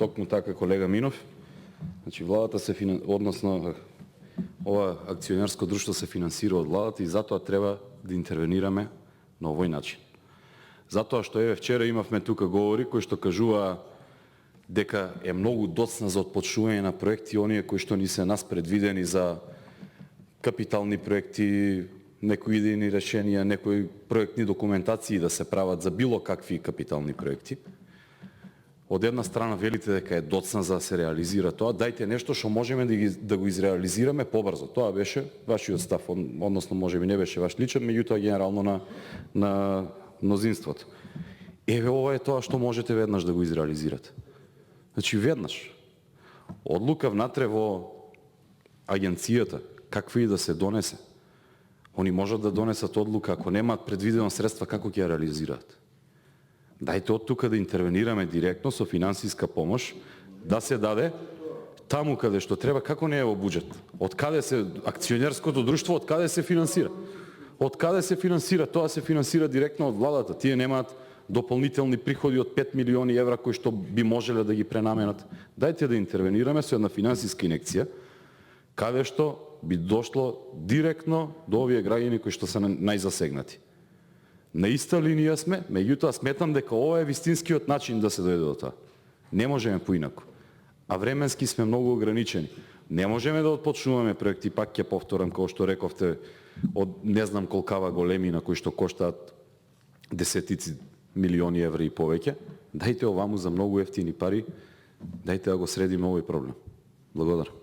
токму така, колега Минов. Значи владата односно ова акционерско друштво се финансира од владата и затоа треба да интервенираме на овој начин. Затоа што вчера имавме тука говори кои што кажуваа дека е многу доцна за отпочнување на проекти, оние кои што ни се нас предвидени за капитални проекти, некои идејни решенија, некои проектни документации да се прават за било какви капитални проекти. Од една страна велите дека е доцна за да се реализира тоа, дајте нешто што можеме да го изреализираме побрзо. Тоа беше вашиот став, односно можеби не беше ваш личен, меѓутоа генерално на мнозинството. Еве ова е тоа што можете веднаш да го изреализирате. Значи веднаш. Одлука внатре во агенцијата, каква и да се донесе, они можат да донесат одлука ако немаат предвидено средства како ќе ја реализираат. Дајте од тука да интервенираме директно со финансиска помош, да се даде таму каде што треба, како не е во буџет. Од каде се акционерското друштво, од каде се финансира? Од каде се финансира? Тоа се финансира директно од владата. Тие немаат дополнителни приходи од 5 милиони евра кои што би можеле да ги пренаменат. Дајте да интервенираме со една финансиска инекција, каде што би дошло директно до овие граѓани кои што се најзасегнати. На иста линија сме, меѓутоа сметам дека ова е вистинскиот начин да се дојде до тоа. Не можеме поинаку. А временски сме многу ограничени. Не можеме да отпочнуваме проекти, пак ќе повторам, како што рековте, од не знам колкава големина кои што коштаат десетици милиони евра и повеќе. Дајте оваму за многу ефтини пари, дајте да го средиме овој проблем. Благодарам.